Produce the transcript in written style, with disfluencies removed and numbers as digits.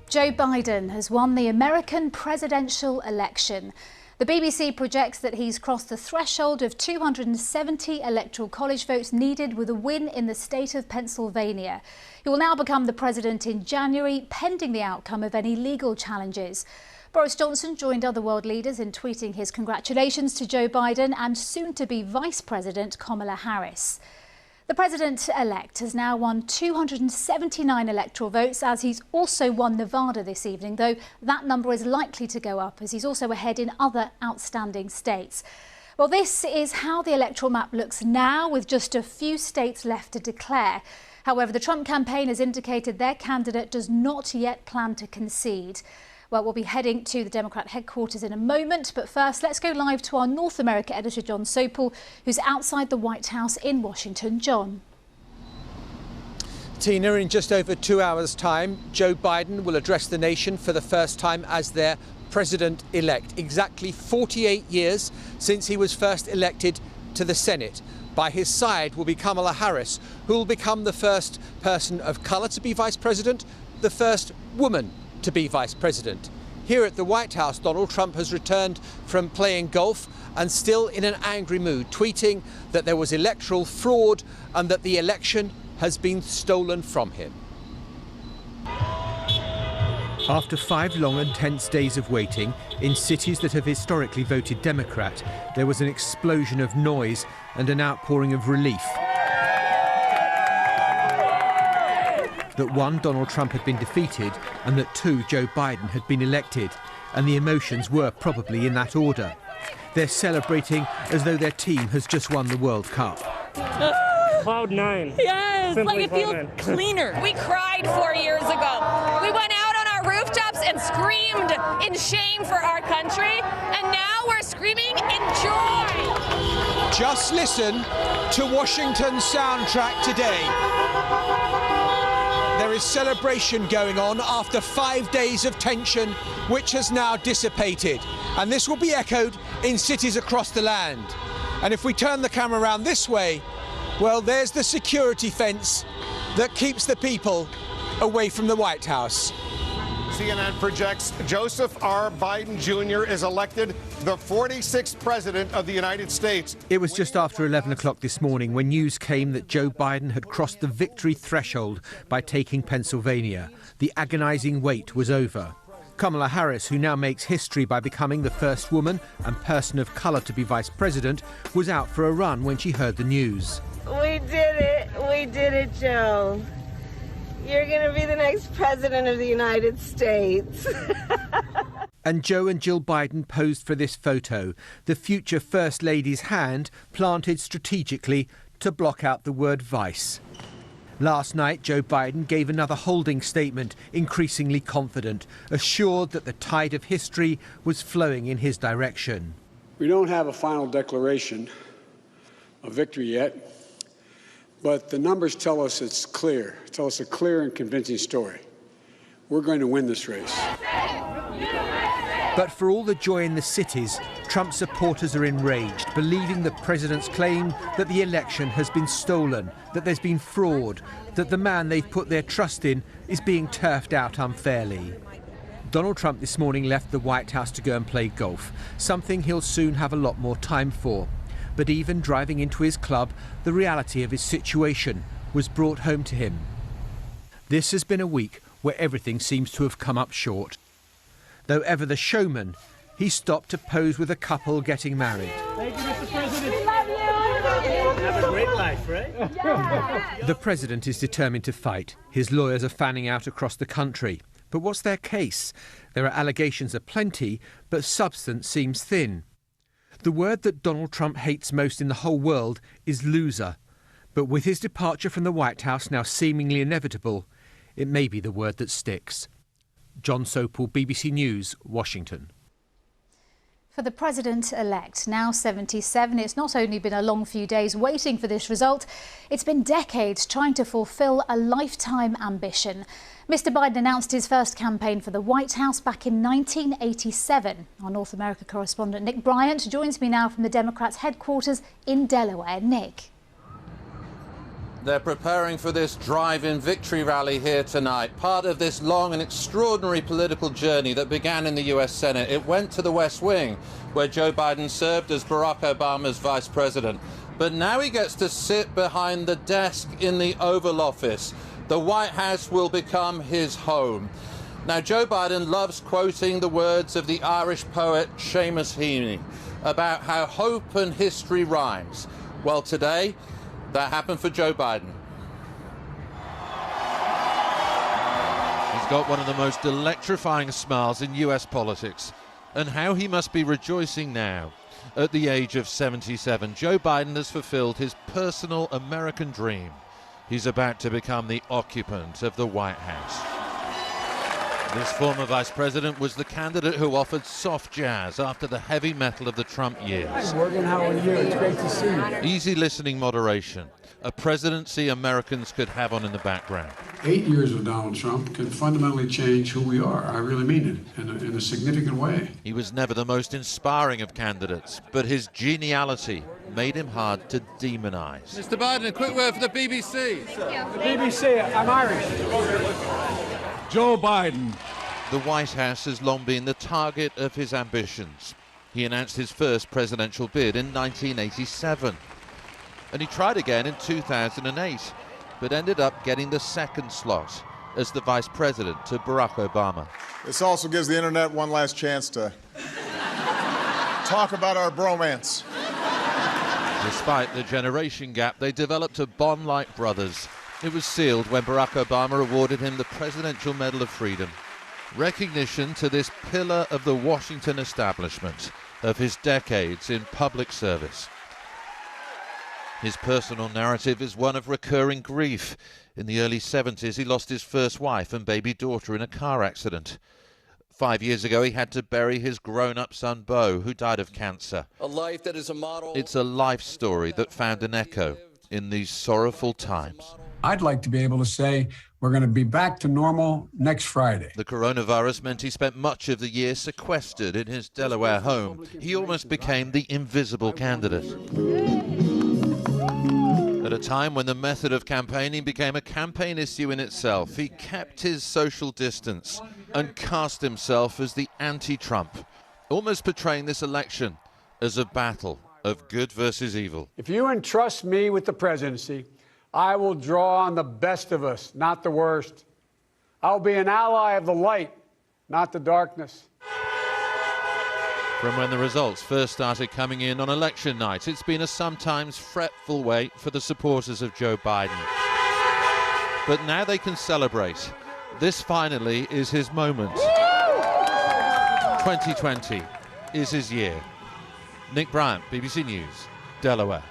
Joe Biden has won the American presidential election. The BBC projects that he's crossed the threshold of 270 electoral college votes needed with a win in the state of Pennsylvania. He will now become the president in January, pending the outcome of any legal challenges. Boris Johnson joined other world leaders in tweeting his congratulations to Joe Biden and soon-to-be Vice President Kamala Harris. The president-elect has now won 279 electoral votes, as he's also won Nevada this evening, though that number is likely to go up as he's also ahead in other outstanding states. Well, this is how the electoral map looks now, with just a few states left to declare. However, the Trump campaign has indicated their candidate does not yet plan to concede. Well, we'll be heading to the Democrat headquarters in a moment, but first let's go live to our North America editor, Jon Sopel, who's outside the White House in Washington. Jon. Tina, in just over 2 hours' time, Joe Biden will address the nation for the first time as their president-elect. Exactly 48 years since he was first elected to the Senate. By his side will be Kamala Harris, who will become the first person of colour to be vice president, the first woman to be vice president. Here at the White House, Donald Trump has returned from playing golf and still in an angry mood, tweeting that there was electoral fraud and that the election has been stolen from him. After 5 long and tense days of waiting in cities that have historically voted Democrat, there was an explosion of noise and an outpouring of relief. That 1, Donald Trump had been defeated, and that 2, Joe Biden had been elected. And the emotions were probably in that order. They're celebrating as though their team has just won the World Cup. Cloud 9. Yes, Simply like it feels cleaner. We cried 4 years ago. We went out on our rooftops and screamed in shame for our country, and now we're screaming in joy. Just listen to Washington's soundtrack today. There is celebration going on after 5 days of tension, which has now dissipated. And this will be echoed in cities across the land. And if we turn the camera around this way, well, there's the security fence that keeps the people away from the White House. CNN projects Joseph R. Biden Jr. is elected the 46th president of the United States. It was just after 11 o'clock this morning when news came that Joe Biden had crossed the victory threshold by taking Pennsylvania. The agonizing wait was over. Kamala Harris, who now makes history by becoming the first woman and person of color to be vice president, was out for a run when she heard the news. We did it, Joe. You're going to be the next president of the United States. And Joe and Jill Biden posed for this photo, the future First Lady's hand planted strategically to block out the word vice. Last night, Joe Biden gave another holding statement, increasingly confident, assured that the tide of history was flowing in his direction. We don't have a final declaration of victory yet. But the numbers tell us it's clear, tell us a clear and convincing story. We're going to win this race. But for all the joy in the cities, Trump supporters are enraged, believing the president's claim that the election has been stolen, that there's been fraud, that the man they've put their trust in is being turfed out unfairly. Donald Trump this morning left the White House to go and play golf, something he'll soon have a lot more time for. But even driving into his club, the reality of his situation was brought home to him. This has been a week where everything seems to have come up short. Though ever the showman, he stopped to pose with a couple getting married. Thank you, Mr. President. We love you. Have a great life, right? Yeah. The president is determined to fight. His lawyers are fanning out across the country. But what's their case? There are allegations aplenty, but substance seems thin. The word that Donald Trump hates most in the whole world is loser. But with his departure from the White House now seemingly inevitable, it may be the word that sticks. Jon Sopel, BBC News, Washington. For the president-elect, now 77, it's not only been a long few days waiting for this result, it's been decades trying to fulfil a lifetime ambition. Mr. Biden announced his first campaign for the White House back in 1987. Our North America correspondent Nick Bryant joins me now from the Democrats' headquarters in Delaware. Nick. They're preparing for this drive-in victory rally here tonight, part of this long and extraordinary political journey that began in the US Senate. It went to the West Wing, where Joe Biden served as Barack Obama's vice president. But now he gets to sit behind the desk in the Oval Office. The White House will become his home. Now, Joe Biden loves quoting the words of the Irish poet Seamus Heaney about how hope and history rhymes. Well, today, that happened for Joe Biden. He's got one of the most electrifying smiles in US politics, and how he must be rejoicing now. At the age of 77, Joe Biden has fulfilled his personal American dream. He's about to become the occupant of the White House. This former vice president was the candidate who offered soft jazz after the heavy metal of the Trump years. Hi, Morgan, how are you? It's great to see you. Easy listening moderation, a presidency Americans could have on in the background. 8 years of Donald Trump can fundamentally change who we are. I really mean it, in a significant way. He was never the most inspiring of candidates, but his geniality made him hard to demonize. Mr. Biden, a quick word for the BBC. The BBC, I'm Irish. Joe Biden. The White House has long been the target of his ambitions. He announced his first presidential bid in 1987. And he tried again in 2008, but ended up getting the second slot as the vice president to Barack Obama. This also gives the internet one last chance to talk about our bromance. Despite the generation gap, they developed a bond like brothers. It was sealed when Barack Obama awarded him the Presidential Medal of Freedom, recognition to this pillar of the Washington establishment, of his decades in public service. His personal narrative is one of recurring grief. In the early 70s, he lost his first wife and baby daughter in a car accident. 5 years ago, he had to bury his grown-up son, Beau, who died of cancer. A life that is a model. It's a life story that found an echo in these sorrowful times. I'd like to be able to say we're going to be back to normal next Friday. The coronavirus meant he spent much of the year sequestered in his Delaware home. He almost became the invisible candidate. At a time when the method of campaigning became a campaign issue in itself, he kept his social distance and cast himself as the anti-Trump, almost portraying this election as a battle of good versus evil. If you entrust me with the presidency, I will draw on the best of us, not the worst. I'll be an ally of the light, not the darkness. From when the results first started coming in on election night, it's been a sometimes fretful wait for the supporters of Joe Biden. But now they can celebrate. This finally is his moment. 2020 is his year. Nick Bryant, BBC News, Delaware.